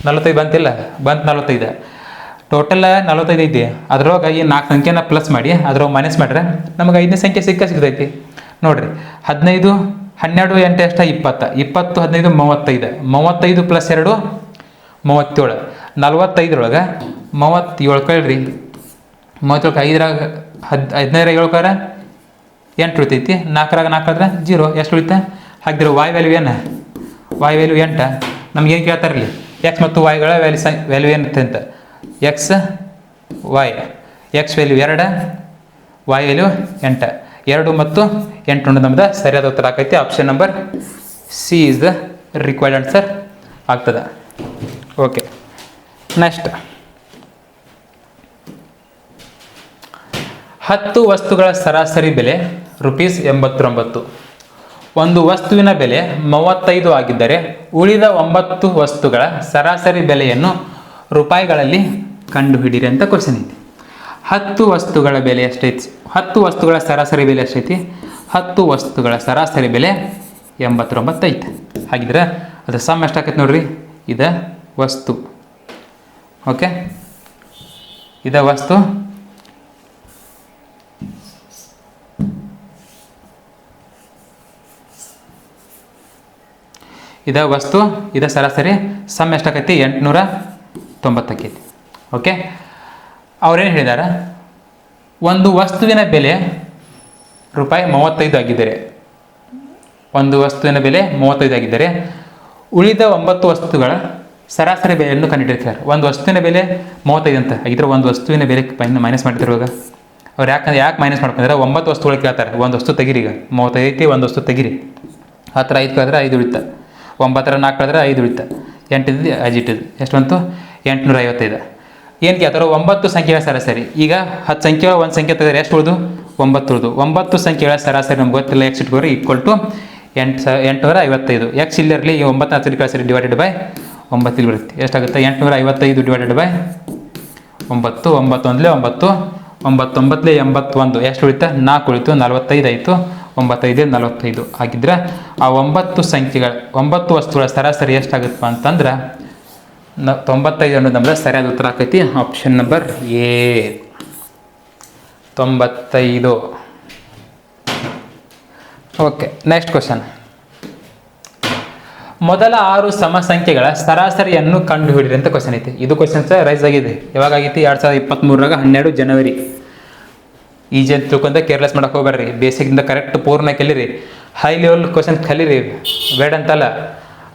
45 ಬಂತಿಲ್ಲ ಬಂತು 45. ಟೋಟಲ್ 45 ಐತಿ. ಅದ್ರೊಳಗೆ ಈ 4 ಸಂಖ್ಯೆನ ಪ್ಲಸ್ ಮಾಡಿ ಅದ್ರೊಳಗೆ ಮೈನಸ್ ಮಾಡಿದ್ರೆ ನಮಗೆ 5ನೇ ಸಂಖ್ಯೆ ಸಿಗ್ತೈತಿ. ನೋಡಿರಿ 15 12 8 ಎಷ್ಟು 20, 20 15 35, 35 + 2 37, 45ರೊಳಗೆ 37 ಕಳ್ರಿ. 37 5ರಾಗ 15 7 8 ಉಳಿತೈತಿ. 4ರಾಗ 4 ಕಳೆದ್ರೆ 0 ಎಷ್ಟು ಉಳಿತ. ಹಾಗಿದ್ರೆ ವಾಯ್ ವ್ಯಾಲ್ಯೂ ಏನು ವಾಯ್ ವ್ಯಾಲ್ಯೂ 8. ನಮ್ಗೇನು ಕೇಳ್ತಾರಲ್ಲಿ ಎಕ್ಸ್ ಮತ್ತು ವಾಯ್ಗಳ ವ್ಯಾಲ್ಯೂ ಏನಿರುತ್ತೆ ಅಂತ. X Y X value 2, Y value 8. 2 ಮತ್ತು 8 ನಮ್ದು ಸರಿಯಾದ ಉತ್ತರ ಆಕೈತಿ. Option number C is the required answer ಆಗ್ತದೆ. ಓಕೆ ನೆಕ್ಸ್ಟ್ 10 ವಸ್ತುಗಳ ಸರಾಸರಿ ಬೆಲೆ ₹89. ಒಂದು ವಸ್ತುವಿನ ಬೆಲೆ 35 ಆಗಿದ್ದರೆ ಉಳಿದ 9 ವಸ್ತುಗಳ ಸರಾಸರಿ ಬೆಲೆಯನ್ನು ರೂಪಾಯಿಗಳಲ್ಲಿ ಕಂಡುಹಿಡಿಯಿರಿ ಅಂತ ಕ್ವಶನ್ ಐತಿ. 10 ವಸ್ತುಗಳ ಬೆಲೆ ಎಷ್ಟೈತಿ? 10 ವಸ್ತುಗಳ ಸರಾಸರಿ ಬೆಲೆ ಎಷ್ಟೈತಿ? 10 ವಸ್ತುಗಳ ಸರಾಸರಿ ಬೆಲೆ 89 ಐತೆ. ಹಾಗಿದ್ರೆ ಅದು ಸಮ್ ಎಷ್ಟಾಕೈತೆ ನೋಡ್ರಿ. ಇದು ವಸ್ತು. ಓಕೆ ಇದು ವಸ್ತು. ಇದು ವಸ್ತು. ಇದು ಸರಾಸರಿ. ಸಮ್ ಎಷ್ಟಾಕೈತಿ 890 ಆಕೈತಿ. ಓಕೆ ಅವ್ರೇನು ಹೇಳಿದಾರೆ, ಒಂದು ವಸ್ತುವಿನ ಬೆಲೆ ₹35 ಆಗಿದ್ದರೆ, ಒಂದು ವಸ್ತುವಿನ ಬೆಲೆ 35 ಆಗಿದ್ದರೆ ಉಳಿದ 9 ವಸ್ತುಗಳ ಸರಾಸರಿ ಬೆಲೆಯನ್ನು ಕಂಡುಹಿಡಿತಾರೆ. ಒಂದು ವಸ್ತುವಿನ ಬೆಲೆ 35 ಅಂತ ಆಗಿದ್ರೆ ಒಂದು ವಸ್ತುವಿನ ಬೆಲೆ ಮೈನಸ್ ಮಾಡ್ತಿರುವಾಗ ಅವ್ರು ಯಾಕೆ ಮೈನಸ್ ಮಾಡ್ಕೊಂಡ್ರೆ 9 ವಸ್ತುಗಳು ಕೇಳ್ತಾರೆ. ಒಂದು ವಸ್ತು ತೆಗಿರಿ. ಈಗ 35 ಐತಿ, ಒಂದು ವಸ್ತು ತೆಗಿರಿ. 10 5 ಕಳೆದ್ರೆ 5 ಉಳಿತ. 9 4 ಕಳೆದ್ರೆ 5 ಉಳಿತ. 8 ಇದ್ದು 5 ಇಟ್ಟಿದ್ದು ಎಷ್ಟು ಬಂತು? 855. ಏನು ಕೇಳ್ತಾರೋ 9 ಸಂಖ್ಯೆಗಳ ಸರಾಸರಿ. ಈಗ 10 ಸಂಖ್ಯೆ ಒಂದು ಸಂಖ್ಯೆ ತೆಗೆದ್ರೆ ಎಷ್ಟು ಉಳಿದು? 9 ಉಳಿದು. 9 ಸಂಖ್ಯೆಗಳ ಸರಾಸರಿ ನಮ್ಗೆ ಗೊತ್ತಿಲ್ಲ. ಎಕ್ಸ್ ಇಟ್ಕೋರಿ = 855. ಎಕ್ಸ್ ಇಲ್ಲಿರಲಿ. ಈ 9 10 ಕಳಿಸಿರಿ ಡಿವೈಡೆಡ್ ಬೈ 9 ಇಲ್ಲಿ ಬರುತ್ತೆ. ಎಷ್ಟಾಗುತ್ತೆ? 855 ಡಿವೈಡೆಡ್ ಬೈ 9. 9 ಒಂದಲೇ 9, 9 9 81. ಎಷ್ಟು ಉಳಿತ? 4 ಉಳಿತು. 45 ಆಯಿತು. 9 5 45 ಆಗಿದ್ರೆ ಆ 9 ಸಂಖ್ಯೆಗಳ 9 ವಸ್ತುಗಳ ಸರಾಸರಿ ಎಷ್ಟಾಗುತ್ತಪ್ಪ ಅಂತಂದ್ರೆ 95 ಅನ್ನೋದು ನಮ್ದು ಸರಿಯಾದ ಉತ್ತರ ಆಕೈತಿ. Option number A 95. Okay next question. ಮೊದಲ 6 ಸಮ ಸಂಖ್ಯೆಗಳ ಸರಾಸರಿಯನ್ನು ಕಂಡುಹಿಡಿಯಿರಿ ಅಂತ ಕ್ವಶನ್ ಐತಿ. ಇದು ಕ್ವಶನ್ಸ್ ರೈಸ್ ಆಗಿದೆ. ಯಾವಾಗ ಆಗೈತಿ? 2023 12 ಜನವರಿ. ಈಜಿ ಅಂತ ತಿಳ್ಕೊಂಡ ಕೇರ್ಲೆಸ್ ಮಾಡಕ್ಕೆ ಹೋಗ್ಬೇಡ್ರಿ. ಬೇಸಿಕ್ಕಿಂದ ಕರೆಕ್ಟ್ ಪೂರ್ಣ ಕಲೀರಿ. ಹೈ ಲೆವೆಲ್ ಕ್ವಶನ್ ಕಲೀರಿ, ಬೇಡ ಅಂತಲ್ಲ.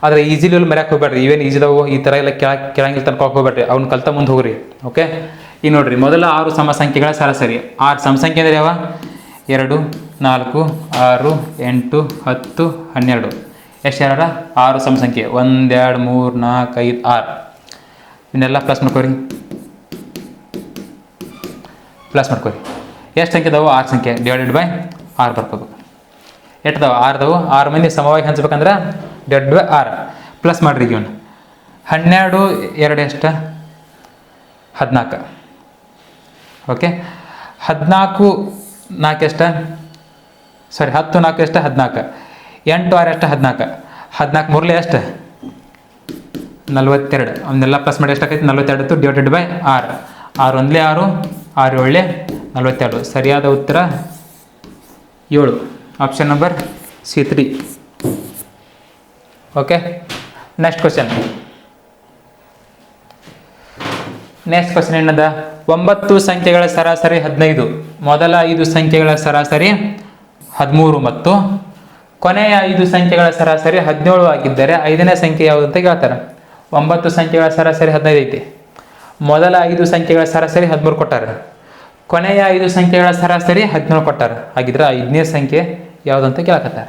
ಆದರೆ ಈಸಿ ಲೆವೆಲ್ ಮರ್ಯಾಕೆ ಹೋಗ್ಬೇಡ್ರಿ. ಇವೇನು ಈಜಿದಾವು ಈ ಥರ ಎಲ್ಲ ಕೆಳಂಗಿಲ್ಲ ತನ್ಕೊಳಕ್ಕೆ ಹೋಗ್ಬೇಡ್ರಿ. ಅವ್ನು ಕಲ್ತ ಮುಂದೆ ಹೋಗ್ರಿ. ಓಕೆ ಈಗ ನೋಡ್ರಿ, ಮೊದಲ 6 ಸಮ ಸಂಖ್ಯೆಗಳ ಸರಾಸರಿ. 6 ಸಮ ಸಂಖ್ಯೆ ಅಂದರೆ ಯಾವ? 2 4 6 8 10 12. ಎಷ್ಟು ಯಾರ? 6 ಸಮ ಸಂಖ್ಯೆ. 1 2 3 4 5 6. ಇವನ್ನೆಲ್ಲ ಪ್ಲಸ್ ಮಾಡ್ಕೋರಿ. ಎಷ್ಟು ಸಂಖ್ಯೆ ಅದಾವು? 6 ಸಂಖ್ಯೆ. Divided by 6 ಬರ್ಕೋಬೇಕು. ಎಟ್ಟದಾವ? 6 ಅದಾವು. 6 ಮಂದಿ ಸಮವಾಗಿ ಹಂಚ್ಬೇಕಂದ್ರೆ ಡಿವೈಡೆಡ್ ಬೈ 6 ಪ್ಲಸ್ ಮಾಡಿರಿ ಇವನು. 12 2 ಎಷ್ಟು? 14. ಓಕೆ. 14 4 ಎಷ್ಟು? ಸಾರಿ 10 4 ಎಷ್ಟು? 14. 8 6 ಎಷ್ಟು? 14. 14 ಮೂರಲೆ ಎಷ್ಟು? 42. ಅವನ್ನೆಲ್ಲ ಪ್ಲಸ್ ಮಾಡಿ ಎಷ್ಟಾಗೈತಿ? 42 ಡಿವೈಡೆಡ್ ಬೈ 6. 6 ಒಂದಲೇ 6, 6 ಏಳಲೆ 42. ಸರಿಯಾದ ಉತ್ತರ 7. Option number C3. Okay. Next question ಏನದ? 9 ಸಂಖ್ಯೆಗಳ ಸರಾಸರಿ 15, ಮೊದಲ 5 ಸಂಖ್ಯೆಗಳ ಸರಾಸರಿ 13 ಮತ್ತು ಕೊನೆಯ 5 ಸಂಖ್ಯೆಗಳ ಸರಾಸರಿ 17 ಆಗಿದ್ದರೆ 5ನೇ ಸಂಖ್ಯೆ ಯಾವುದು ಅಂತ ಕೇಳ್ತಾರೆ. 9 ಸಂಖ್ಯೆಗಳ ಸರಾಸರಿ 15 ಐತಿ. ಮೊದಲ 5 ಸಂಖ್ಯೆಗಳ ಸರಾಸರಿ 13 ಕೊಟ್ಟಾರ. ಕೊನೆಯ 5 ಸಂಖ್ಯೆಗಳ ಸರಾಸರಿ 17 ಕೊಟ್ಟಾರ. ಹಾಗಿದ್ರೆ 5ನೇ ಸಂಖ್ಯೆ ಯಾವುದಂತ ಕೇಳಕತ್ತಾರ.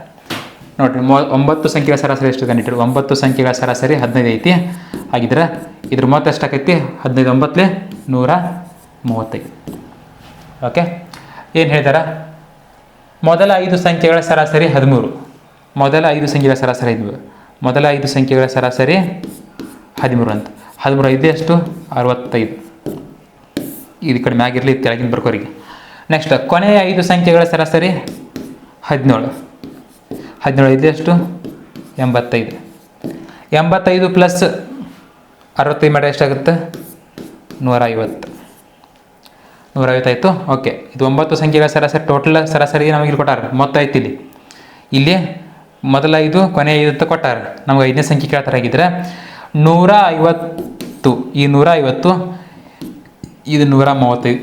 ನೋಡ್ರಿ, 9 ಸಂಖ್ಯೆಗಳ ಸರಾಸರಿ ಎಷ್ಟು ಕಂಡಿಟ್ರಿ? 9 ಸಂಖ್ಯೆಗಳ ಸರಾಸರಿ 15 ಐತಿ. ಹಾಗಿದ್ರೆ ಇದ್ರ ಮೊತ್ತ ಎಷ್ಟಾಕೈತಿ? 15 9 135. ಓಕೆ. ಏನು ಹೇಳಿದಾರ? ಮೊದಲ 5 ಸಂಖ್ಯೆಗಳ ಸರಾಸರಿ 13. ಮೊದಲ 5 ಸಂಖ್ಯೆಗಳ ಸರಾಸರಿ 13. ಮೊದಲ 5 ಸಂಖ್ಯೆಗಳ ಸರಾಸರಿ 13 ಅಂತ. 13 5 ಎಷ್ಟು? 65. ಇದು ಕಡೆ ಮ್ಯಾಗಿರಲಿ, ತೆಳಗಿನ ಬರ್ಕೋರಿಗೆ. ನೆಕ್ಸ್ಟ್ ಕೊನೆಯ 5 ಸಂಖ್ಯೆಗಳ ಸರಾಸರಿ 17. 17 5 ಎಷ್ಟು? 85. 85 ಪ್ಲಸ್ 65 ಮಾಡಿ ಎಷ್ಟಾಗುತ್ತೆ? 150. 150 ಆಯಿತು. ಓಕೆ. ಇದು 9 ಸಂಖ್ಯೆಗಳ ಸರಾಸರಿ ಟೋಟಲ್ ಸರಾಸರಿ ನಮಗೆ ಇಲ್ಲಿ ಕೊಟ್ಟಾರ. ಮೊತ್ತ ಐತಿ ಇಲ್ಲಿ. ಇಲ್ಲಿ ಮೊದಲ 5 ಕೊನೆಯ 5 ಅಂತ ಕೊಟ್ಟಾರ. ನಮ್ಗೆ 5ನೇ ಸಂಖ್ಯೆ ಕೇಳ್ತಾರೆ. ಆಗಿದ್ರೆ 150. ಈ 150 ಇದು 135.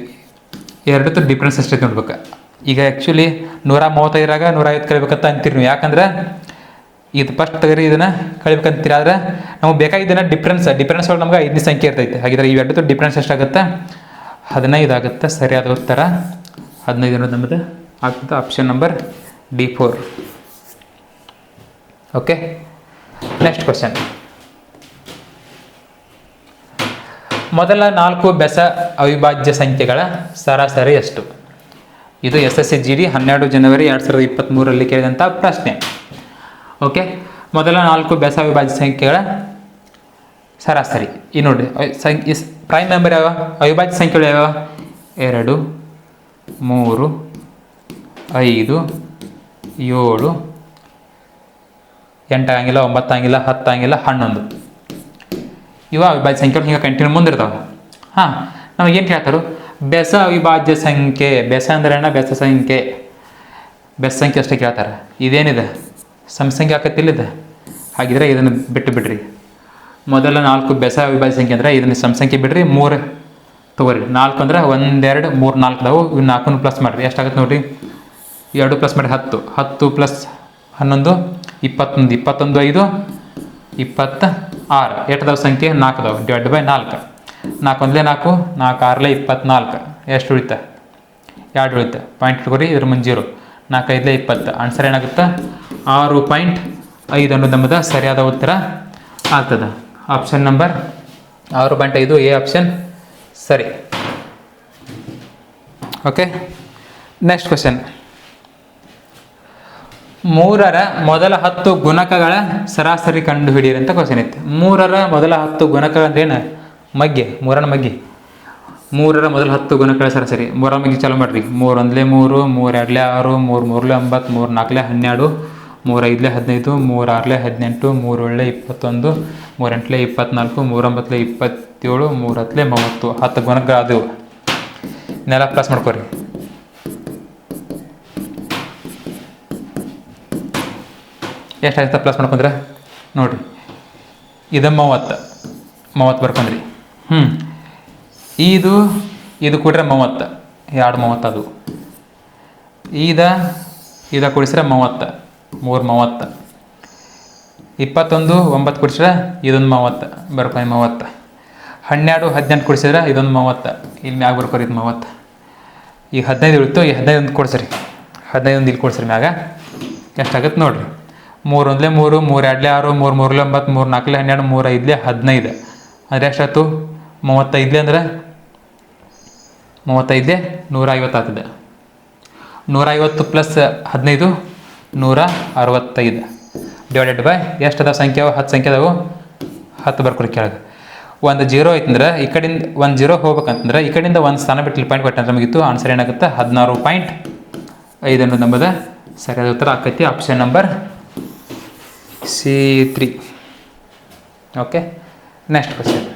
ಎರಡತ್ತು ಡಿಫ್ರೆನ್ಸ್ ಎಷ್ಟೈತೆ ನೋಡ್ಬೇಕು. ಈಗ ಆ್ಯಕ್ಚುಲಿ 135ರಾಗ 150 ಕಳಿಬೇಕಂತ ಅಂತೀರಿ ನೀವು. ಯಾಕಂದ್ರೆ ಇದು ಫಸ್ಟ್ ತೆಗರಿ ಇದನ್ನು ಕಳಿಬೇಕಂತೀರಿ. ಆದರೆ ನಮಗೆ ಬೇಕಾಗಿದ್ದನ್ನು ಡಿಫ್ರೆನ್ಸ್ ಒಳಗೆ ನಮ್ಗೆ 5ನೇ ಸಂಖ್ಯೆ ಇರ್ತೈತೆ. ಹಾಗಿದ್ರೆ ಇವೆರಡತ್ತು ಡಿಫ್ರೆನ್ಸ್ ಎಷ್ಟಾಗುತ್ತೆ? 15 ಆಗುತ್ತೆ. ಸರಿಯಾದ ಉತ್ತರ 15 ಅನ್ನೋದು ನಮ್ಮದು ಆಗ್ತದೆ. Option number D4. Okay. Next question. ಮೊದಲ 4 ಬೆಸ ಅವಿಭಾಜ್ಯ ಸಂಖ್ಯೆಗಳ ಸರಾಸರಿ ಎಷ್ಟು? ಇದು SSC GD 12 ಜನವರಿ 2023ರಲ್ಲಿ ಕೇಳಿದಂಥ ಪ್ರಶ್ನೆ. ಓಕೆ. ಮೊದಲ 4 ಬೆಸ ಅವಿಭಾಜ್ಯ ಸಂಖ್ಯೆಗಳ ಸರಾಸರಿ ಈ ನೋಡಿ. ಪ್ರೈಮ್ ನಂಬರ್ ಯಾವ? ಅವಿಭಾಜ್ಯ ಸಂಖ್ಯೆಗಳು ಯಾವ? 2 3 5 7 8 ಆಗಿಲ್ಲ, 9 ಆಗಿಲ್ಲ, 10 ಆಗಿಲ್ಲ, 11. ಇವ ಅವಿಭಾಜ್ಯ ಸಂಖ್ಯೆಗಳು ಹಿಂಗೆ ಕಂಟಿನ್ಯೂ ಮುಂದಿರ್ತಾವೆ. ಹಾಂ, ನಮಗೇನು ಕೇಳ್ತಾರೋ? ಬೆಸ ಅವಿಭಾಜ್ಯ ಸಂಖ್ಯೆ. ಬೆಸ ಅಂದ್ರೆ ಏನ? ಬೆಸ ಸಂಖ್ಯೆ. ಬೆಸ ಸಂಖ್ಯೆ ಅಷ್ಟೇ ಕೇಳ್ತಾರೆ. ಇದೇನಿದೆ? ಸಂಖ್ಯೆ ಆಕತ್ತಿಲ್ಲಿದೆ. ಹಾಗಿದ್ರೆ ಇದನ್ನು ಬಿಟ್ಟು ಬಿಡ್ರಿ. ಮೊದಲ 4 ಬೆಸ ಅವಿಭಾಜ್ಯ ಸಂಖ್ಯೆ ಅಂದರೆ ಇದನ್ನು ಸಂಖ್ಯೆ ಬಿಡ್ರಿ. 3 ತಗೋರಿ. 4 ಅಂದ್ರೆ 1 2 3 4 ಅದಾವು. ಇವು 4 ಪ್ಲಸ್ ಮಾಡಿರಿ. ಎಷ್ಟಾಗುತ್ತೆ ನೋಡಿರಿ? 2 ಪ್ಲಸ್ ಮಾಡಿ 10. 10 ಪ್ಲಸ್ 11 21. 21 5 26. ಎಷ್ಟದಾವ ಸಂಖ್ಯೆ? 4 ಅದಾವೆ. Divide by 4. 4 1 4, 4 6 24. ಎಷ್ಟು ಉಳಿತ? 2 ಉಳಿತ. ಪಾಯಿಂಟ್ ಇಟ್ಕೊರಿ. ಇದ್ರ ಮುಂದೆ 0. 4 5 20. ಆನ್ಸರ್ ಏನಾಗುತ್ತೆ? 6.5 ಅನ್ನೋದು ನಮ್ಮದು ಸರಿಯಾದ ಉತ್ತರ ಆಗ್ತದೆ. ಆಪ್ಷನ್ ನಂಬರ್ 6.5 ಎ ಆಪ್ಷನ್ ಸರಿ. ಓಕೆ. Next question. 3ರ ಮೊದಲ 10 ಗುಣಕಗಳ ಸರಾಸರಿ ಕಂಡು ಹಿಡಿಯಿರಿ ಅಂತ ಕ್ವಶನ್ ಐತೆ. 3ರ ಮೊದಲ 10 ಗುಣಕ ಅಂದ್ರೆ ಏನು? ಮಗ್ಗೆ. 3ರ ಮಗ್ಗೆ. 3ರ ಮೊದಲ 10 ಗುಣಕಗಳ ಸರಾಸರಿ. 3ರ ಮಗ್ಗೆ ಚಾಲು ಮಾಡ್ರಿ. 3 1 3, 3 2 6, 3 3 9, 3 4 12, 3 5 15, 3 6 18, 3 7 21, 3 8 24, 3 9 27, 3 10 30. 10 ಗುಣಕಗಳಾದವು. ಇದನ್ನೆಲ್ಲ ಪ್ಲಸ್ ಮಾಡ್ಕೊರಿ. ಎಷ್ಟಾಗುತ್ತೆ ಪ್ಲಸ್ ಮಾಡ್ಕೊಂಡ್ರೆ? ನೋಡಿರಿ, ಇದು 30 ಬರ್ಕೊಂಡ್ರಿ. ಇದು ಕೂಡ್ರೆ 30, 2 30 ಅದು. ಇದ ಕೂಡಿಸ್ರೆ 30, 3 30. 21 9 ಕೂಡಿಸ್ರೆ ಇದೊಂದು 30 ಬರ್ಕೊಂಡು 30. 12 18 ಕೂಡಿಸಿದ್ರೆ ಇದೊಂದು 30. ಇಲ್ಲಿ ಮ್ಯಾಗ ಬರ್ಕೋರಿ ಇದು 30. ಈಗ 15 ಉಳಿತು. ಈ 15 ಕೊಡ್ಸ್ರಿ. 15 ಇಲ್ಲಿ ಕೊಡ್ಸ್ರಿ ಮ್ಯಾಗ. ಎಷ್ಟಾಗತ್ತೆ ನೋಡಿರಿ? 3 1 3, 3 2 6, 3 3 9, 3 4 12, 3 5 15. ಅಂದರೆ ಎಷ್ಟಾಯ್ತು? 35 ಅಂದರೆ 35 150 ಆಗ್ತದೆ. 150 ಪ್ಲಸ್ 15 165 ಡಿವೈಡೆಡ್ ಬೈ ಎಷ್ಟು ಅದಾವ ಸಂಖ್ಯೆ 10 ಸಂಖ್ಯೆ ಅದಾವು 10 ಬರ್ಕೊರಿ ಕೆಳಗೆ. ಒಂದು 0 ಐತಂದ್ರೆ ಈ ಕಡೆಯಿಂದ ಒಂದು 0 ಹೋಗ್ಬೇಕಂತಂದ್ರೆ ಈ ಕಡೆಯಿಂದ ಒಂದು ಸ್ಥಾನ ಬಿಟ್ಟು ಪಾಯಿಂಟ್ ಕೊಟ್ಟಂದ್ರೆ ನಮಗಿತ್ತು ಆನ್ಸರ್ ಏನಾಗುತ್ತೆ 16.5 ಅನ್ನೋದು ನಮ್ಮದು ಸರಿಯಾದ ಉತ್ತರ ಆಕೈತಿ. Option number C3. Okay, next question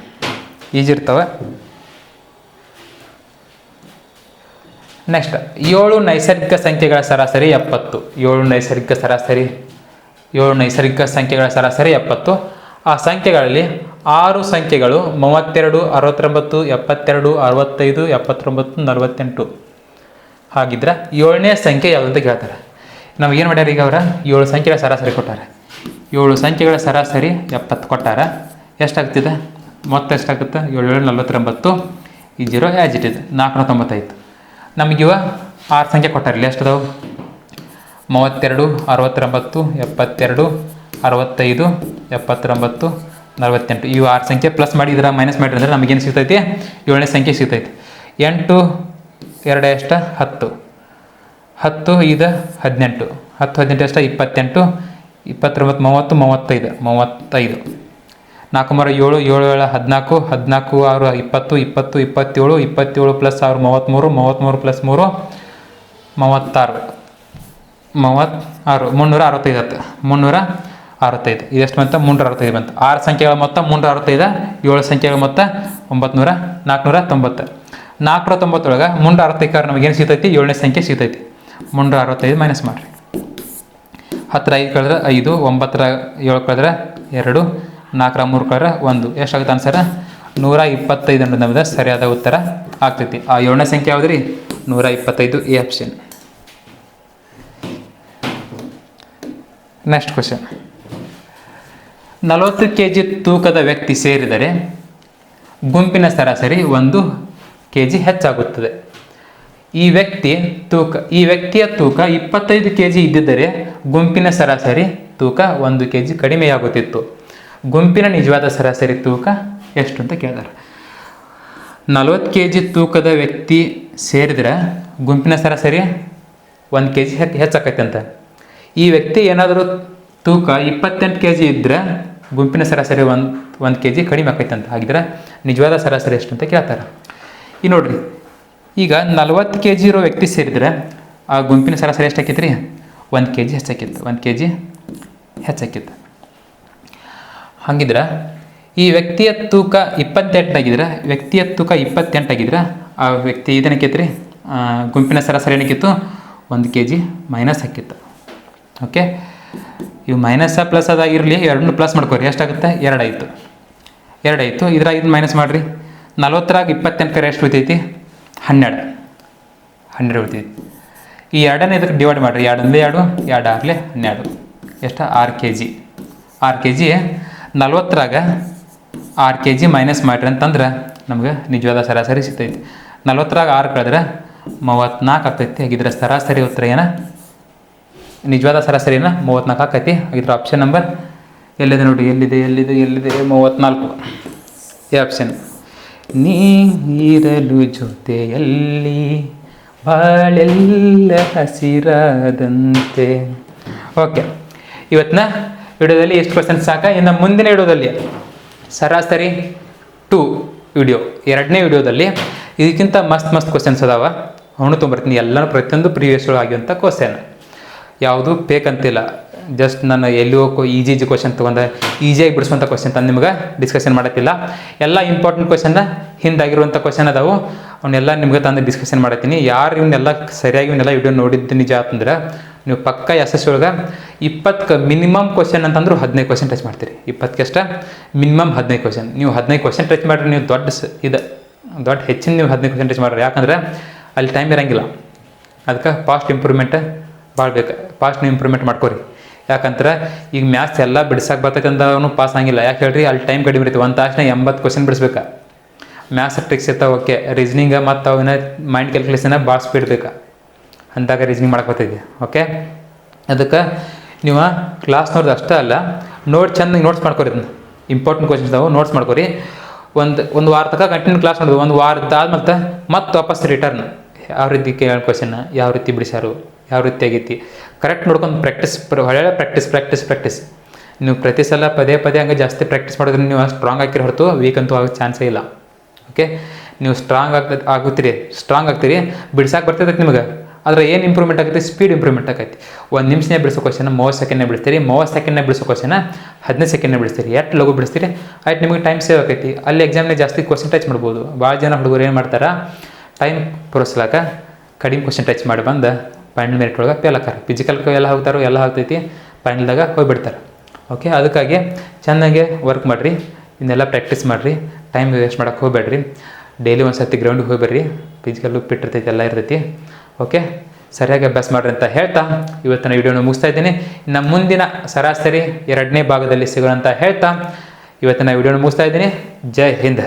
easy ಇರ್ತವೆ. ನೆಕ್ಸ್ಟ್ 7 ನೈಸರ್ಗಿಕ ಸಂಖ್ಯೆಗಳ ಸರಾಸರಿ 70. 7 ನೈಸರ್ಗಿಕ ಸಂಖ್ಯೆಗಳ ಸರಾಸರಿ 70. ಆ ಸಂಖ್ಯೆಗಳಲ್ಲಿ 6 ಸಂಖ್ಯೆಗಳು 32, 69, 72, 65, 79, 48 ಹಾಗಿದ್ರೆ 7ನೇ ಸಂಖ್ಯೆ ಯಾವುದು ಅಂತ ಕೇಳ್ತಾರೆ. ನಮಗೇನು ಮಾಡ್ಯಾರ ಈಗ ಅವರ 7 ಸಂಖ್ಯೆಗಳ ಸರಾಸರಿ ಕೊಟ್ಟಾರೆ. 7 ಸಂಖ್ಯೆಗಳ ಸರಾಸರಿ 70 ಕೊಟ್ಟಾರ. ಎಷ್ಟಾಗ್ತಿದೆ ಮೊತ್ತ ಎಷ್ಟಾಗುತ್ತೆ 7 49 ಈ 0 ಆ್ಯಸ್ ಇಟ್ ಇಸ್ 495. ನಮಗಿವ 6 ಸಂಖ್ಯೆ ಕೊಟ್ಟಾರಿಲ್ಲ ಎಷ್ಟದಾವು 32, 69, 72, 65, 79, 48 ಇವು 6 ಸಂಖ್ಯೆ ಪ್ಲಸ್ ಮಾಡಿ ಇದರ ಮೈನಸ್ ಮಾಡಿದ್ರೆ ಅಂದರೆ ನಮಗೇನು ಸಿಗ್ತೈತಿ 7ನೇ ಸಂಖ್ಯೆ ಸಿಗ್ತೈತಿ. 8 2 ಎಷ್ಟು 10 10 ಇದು 18 10 18 ಎಷ್ಟು 28 29 30 35 35 4 7 7 7 14 14 6 20 20 27 27 ಪ್ಲಸ್ 6 33 33 ಪ್ಲಸ್ 3 36 365 365 ಇದೆಷ್ಟು ಬಂತ 365 ಬಂತು. 6 ಸಂಖ್ಯೆಗಳ ಮೊತ್ತ 365, 7 ಸಂಖ್ಯೆಗಳ ಮೊತ್ತ 490. 490 ಒಳಗೆ 365 ನಮಗೇನು ಸಿಗ್ತೈತಿ 7ನೇ ಸಂಖ್ಯೆ ಸಿಗ್ತೈತಿ. 365 ಮೈನಸ್ ಮಾಡಿರಿ. 10 5 ಕಳೆದ್ರೆ 5, 9 7 ಕಳೆದ್ರೆ 2, 4 3 ಕಳೆದ್ರೆ 1 ಎಷ್ಟಾಗುತ್ತೆ ಆನ್ಸರ್ 125 ಅನ್ನೋದು ನಮ್ಮದು ಸರಿಯಾದ ಉತ್ತರ ಆಗ್ತೈತಿ. ಆ 7ನೇ ಸಂಖ್ಯೆ ಯಾವ್ದು ರೀ 125 A option. Next question 40 kg ತೂಕದ ವ್ಯಕ್ತಿ ಸೇರಿದರೆ ಗುಂಪಿನ ಸರಾಸರಿ 1 kg ಹೆಚ್ಚಾಗುತ್ತದೆ. ಈ ವ್ಯಕ್ತಿಯ ತೂಕ 25 kg ಇದ್ದಿದ್ದರೆ ಗುಂಪಿನ ಸರಾಸರಿ ತೂಕ 1 kg ಕಡಿಮೆಯಾಗುತ್ತಿತ್ತು. ಗುಂಪಿನ ನಿಜವಾದ ಸರಾಸರಿ ತೂಕ ಎಷ್ಟು ಅಂತ ಕೇಳಿದಾರೆ. 40 kg ತೂಕದ ವ್ಯಕ್ತಿ ಸೇರಿದ್ರೆ ಗುಂಪಿನ ಸರಾಸರಿ 1 kg ಹೆಚ್ಚಾಕೈತೆ ಅಂತ. ಈ ವ್ಯಕ್ತಿ ಏನಾದರೂ ತೂಕ 28 kg ಇದ್ದರೆ ಗುಂಪಿನ ಸರಾಸರಿ 1 kg ಕಡಿಮೆ ಆಕೈತೆ ಅಂತ. ಹಾಗಿದ್ರೆ ನಿಜವಾದ ಸರಾಸರಿ ಎಷ್ಟು ಅಂತ ಕೇಳ್ತಾರೆ. ಈ ನೋಡ್ರಿ ಈಗ 40 kg ಇರೋ ವ್ಯಕ್ತಿ ಸೇರಿದ್ರೆ ಆ ಗುಂಪಿನ ಸರಾಸರಿ ಎಷ್ಟು ಆಕೈತೆ ರೀ 1 kg ಹೆಚ್ಚಾಕಿತ್ತು 1 kg ಹೆಚ್ಚಾಕಿತ್ತು. ಹಾಗಿದ್ರೆ ಈ ವ್ಯಕ್ತಿಯ ತೂಕ 28 ಆಗಿದ್ರೆ ಆ ವ್ಯಕ್ತಿ ಇದೇನಕ್ಕಿತ್ತು ರೀ ಗುಂಪಿನ ಸರಾಸರಿ ಏನಕ್ಕಿತ್ತು 1 kg ಮೈನಸ್ ಹಾಕಿತ್ತು. ಓಕೆ, ಇವು ಮೈನಸ್ ಪ್ಲಸ್ ಅದಾಗಿರಲಿ ಎರಡನ್ನೂ ಪ್ಲಸ್ ಮಾಡ್ಕೋರಿ ಎಷ್ಟಾಗುತ್ತೆ 2 ಆಯಿತು. ಇದ್ರಾಗ ಇದು ಮೈನಸ್ ಮಾಡಿರಿ. 40ರಾಗ 28 ಎಷ್ಟು ಉಳಿತೈತಿ 12 ಉಳಿತೈತಿ. ಈ 2ನೇ ಇದಕ್ಕೆ ಡಿವೈಡ್ ಮಾಡಿರಿ 2 1 2 2 ಆಗಲಿ 12 ಎಷ್ಟು 6 kg 40ರಾಗ 6 kg ಮೈನಸ್ ಮಾಡಿರಿ ಅಂತಂದ್ರೆ ನಮ್ಗೆ ನಿಜವಾದ ಸರಾಸರಿ ಸಿಗ್ತೈತಿ. 40ರಾಗ 6 ಕಳೆದ್ರೆ 34 ಆಗ್ತೈತಿ. ಹಾಗಿದ್ರೆ ಸರಾಸರಿ ಉತ್ತರ ಏನ ನಿಜವಾದ ಸರಾಸರಿನ 34 ಆಕೈತಿ. ಹಾಗಿದ್ರೆ ಆಪ್ಷನ್ ನಂಬರ್ ಎಲ್ಲಿದೆ ನೋಡಿ ಎಲ್ಲಿದೆ 34 ಈ ಆಪ್ಷನ್. ನೀರಲು ಜೊತೆಯಲ್ಲಿ ಬಾಳೆಲ್ಲ ಹಸಿರಾದಂತೆ. ಓಕೆ, ಇವತ್ತಿನ ವಿಡಿಯೋದಲ್ಲಿ ಎಷ್ಟು ಕ್ವಶನ್ಸ್ ಸಾಕ. ಇನ್ನು ಮುಂದಿನ ವಿಡಿಯೋದಲ್ಲಿ ಸರಾಸರಿ 2 ವಿಡಿಯೋ 2ನೇ ವಿಡಿಯೋದಲ್ಲಿ ಇದಕ್ಕಿಂತ ಮಸ್ತ್ ಕ್ವಶನ್ಸ್ ಅದಾವ. ಅವನು ತೊಗೊಂಬರ್ತೀನಿ ಎಲ್ಲನೂ ಪ್ರತಿಯೊಂದು ಪ್ರೀವಿಯಸ್ ಆಗಿರುವಂಥ ಕ್ವಶನ್, ಯಾವುದು ಫೇಕ್ ಅಂತಿಲ್ಲ. ಜಸ್ಟ್ ನಾನು ಎಲ್ಲಿ ಹೋಗೋ ಈಜಿ ಕ್ವಶನ್ ತೊಗೊಂಡೆ ಈಸಿಯಾಗಿ ಬಿಡಿಸುವಂಥ ಕ್ವಶನ್ ತಂದು ನಿಮ್ಗೆ ಡಿಸ್ಕಷನ್ ಮಾಡತ್ತಿಲ್ಲ. ಎಲ್ಲ ಇಂಪಾರ್ಟೆಂಟ್ ಕ್ವಶನ್ನ ಹಿಂದಾಗಿರುವಂಥ ಕ್ವಶನ್ ಅದಾವು, ಅವನ್ನೆಲ್ಲ ನಿಮ್ಗೆ ತಂದು ಡಿಸ್ಕಷನ್ ಮಾಡತ್ತೀನಿ. ಯಾರು ಇವನ್ನೆಲ್ಲ ಸರಿಯಾಗಿ ಇವನ್ನೆಲ್ಲ ವಿಡಿಯೋ ನೋಡಿದ್ದು ನಿಜ ಅಂತಂದ್ರೆ ನೀವು ಪಕ್ಕ ಎಸ್ ಒಳಗೆ 20 ಮಿನಿಮಮ್ ಕ್ವಶನ್ ಅಂತಂದ್ರೆ 15 ಕ್ವಶನ್ ಟಚ್ ಮಾಡ್ತೀರಿ. 20ಕ್ಕೆ ಮಿನಿಮಮ್ 15 ಕ್ವಶನ್. ನೀವು 15 ಕ್ವಶನ್ ಟಚ್ ಮಾಡಿರಿ ನೀವು ದೊಡ್ಡ ಹೆಚ್ಚಿನ ನೀವು 15 ಕ್ವಶನ್ ಟಚ್ ಮಾಡಿರಿ. ಯಾಕಂದ್ರೆ ಅಲ್ಲಿ ಟೈಮ್ ಇರೋಂಗಿಲ್ಲ. ಅದಕ್ಕೆ ಫಾಸ್ಟ್ ಇಂಪ್ರೂವ್ಮೆಂಟ್ ಭಾಳ ಬೇಕು. ಫಾಸ್ಟ್ ನೀವು ಇಂಪ್ರೂವ್ಮೆಂಟ್ ಮಾಡ್ಕೊರಿ. ಯಾಕಂದ್ರೆ ಈಗ ಮ್ಯಾಥ್ಸ್ ಎಲ್ಲ ಬಿಡ್ಸಕ್ಕೆ ಬರ್ತೈತೆ ಅಂತ ಅವನು ಪಾಸ್ ಆಗಿಲ್ಲ. ಯಾಕೆ ಹೇಳ್ರಿ ಅಲ್ಲಿ ಟೈಮ್ ಕಡಿಮೆ ಇರ್ತೀವಿ. ಒಂದು ತಾಸನ್ನ 80 ಕ್ವಶನ್ ಬಿಡಿಸ್ಬೇಕು. ಮ್ಯಾಥ್ಸ್ ಟ್ರಿಕ್ಸ್ ಇರ್ತಾವೆ ಓಕೆ, ರೀಸ್ನಿಂಗ್ ಮತ್ತು ಅವನ್ನ ಮೈಂಡ್ ಕ್ಯಾಲ್ಕುಲೇಷನ್ ಭಾಳ ಸ್ಪೀಡ್ ಬೇಕು. ಅಂದಾಗ ರೀಸ್ನಿಂಗ್ ಮಾಡಕ್ಕೆ ಬರ್ತೈತಿ. ಓಕೆ, ಅದಕ್ಕೆ ನೀವು ಕ್ಲಾಸ್ನವ್ರದ್ದು ಅಷ್ಟೇ ಅಲ್ಲ ಚೆಂದಾಗಿ ನೋಟ್ಸ್ ಮಾಡ್ಕೊರಿ. ಅದನ್ನ ಇಂಪಾರ್ಟೆಂಟ್ ಕ್ವಶನ್ಸ್ ಅದಾವೆ ನೋಟ್ಸ್ ಮಾಡ್ಕೊರಿ. ಒಂದು ವಾರ ತನಕ ಕಂಟಿನ್ಯೂ ಕ್ಲಾಸ್ ನೋಡೋದು. ಒಂದು ವಾರದಾದ್ಮೇಲೆ ಮತ್ತೆ ವಾಪಸ್ ರಿಟರ್ನ್ ಯಾವ ರೀತಿ ಕೇಳೋ ಕ್ವಶನ್ನ ಯಾವ ರೀತಿ ಬಿಡಿಸ್ಯಾರು, ಯಾವ ರೀತಿ ಆಗೈತಿ ಕರೆಕ್ಟ್ ನೋಡ್ಕೊಂಡು ಪ್ರಾಕ್ಟೀಸ್, ಒಳ್ಳೆ ಪ್ರಾಕ್ಟೀಸ್. ನೀವು ಪ್ರತಿ ಸಲ ಪದೇ ಹಂಗೆ ಜಾಸ್ತಿ ಪ್ರಾಕ್ಟೀಸ್ ಮಾಡಿದ್ರೆ ನೀವು ಸ್ಟ್ರಾಂಗ್ ಆಗಿರೋ ಹೊರತು ವೀಕ್ ಅಂತೂ ಆಗೋ ಚಾನ್ಸೇ ಇಲ್ಲ. ಓಕೆ, ನೀವು ಸ್ಟ್ರಾಂಗ್ ಆಗ್ತೀರಿ ಬಿಡ್ಸಕ್ಕೆ ಬರ್ತೈತೆ ನಿಮಗೆ. ಆದರೆ ಏನು ಇಂಪ್ರೂವ್ಮೆಂಟ್ ಆಗುತ್ತೆ? ಸ್ಪೀಡ್ ಇಂಪ್ರೂವ್ಮೆಂಟ್ ಆಗೈತಿ. 1 ನಿಮಿಷನೇ ಬಿಡಿಸೋ ಕ್ವಶನ 30 ಸೆಕೆಂಡ್ನೇ ಬಿಡಿಸ್ತೀರಿ, 30 ಸೆಕೆಂಡ್ನೇ ಬಿಡಿಸೋ ಕ್ವಶನ 15 ಸೆಕೆಂಡ್ನೇ ಬಿಡಿಸ್ತೀರಿ. ಎಷ್ಟು ಲಘು ಬಿಡಿಸ್ತೀರಿ ಆಯ್ತು, ನಿಮಗೆ ಟೈಮ್ ಸೇವ್ ಆಕೈತಿ. ಅಲ್ಲಿ ಎಕ್ಸಾಮ್ನಾಗ ಜಾಸ್ತಿ ಕ್ವಶನ್ ಟಚ್ ಮಾಡ್ಬೋದು. ಭಾಳ ಜನ ಹುಡುಗರು ಏನು ಮಾಡ್ತಾರೆ, ಟೈಮ್ ಪುರಸ್ಲಾಕ ಕಡಿಮೆ ಕ್ವಶನ್ ಟಚ್ ಮಾಡಿ ಬಂದು ಫೈನಲ್ ಮೆರಿಟ್ ಒಳಗೆ ಫೇಲ್ ಆಕಾರ. ಫಿಸಿಕಲ್ಗೆ ಎಲ್ಲ ಹೋಗ್ತಾರೋ ಎಲ್ಲ ಆಗ್ತೈತಿ, ಫೈನಲ್ದಾಗ ಹೋಗಿಬಿಡ್ತಾರೆ. ಓಕೆ, ಅದಕ್ಕಾಗಿ ಚೆನ್ನಾಗಿ ವರ್ಕ್ ಮಾಡಿರಿ, ಇದನ್ನೆಲ್ಲ ಪ್ರಾಕ್ಟೀಸ್ ಮಾಡಿರಿ, ಟೈಮ್ ವೇಸ್ಟ್ ಮಾಡೋಕ್ಕೆ ಹೋಗಬೇಡ್ರಿ. ಡೈಲಿ ಒಂದು ಸರ್ತಿ ಗ್ರೌಂಡಿಗೆ ಹೋಗ್ಬೇಡ್ರಿ, ಫಿಸಿಕಲ್ಲು ಫಿಟ್ ಇರ್ತೈತಿ, ಎಲ್ಲ ಇರ್ತೈತಿ. ಓಕೆ, ಸರಿಯಾಗಿ ಅಭ್ಯಾಸ ಮಾಡಿರಿ ಅಂತ ಹೇಳ್ತಾ ಇವತ್ತಿನ ವಿಡಿಯೋನ ಮುಗಿಸ್ತಾ ಇದ್ದೀನಿ. ಇನ್ನು ಮುಂದಿನ ಸರಾಸರಿ 2ನೇ ಭಾಗದಲ್ಲಿ ಸಿಗೋಣ ಅಂತ ಹೇಳ್ತಾ ಇವತ್ತಿನ ವಿಡಿಯೋನ ಮುಗಿಸ್ತಾ ಇದ್ದೀನಿ. ಜೈ ಹಿಂದ್.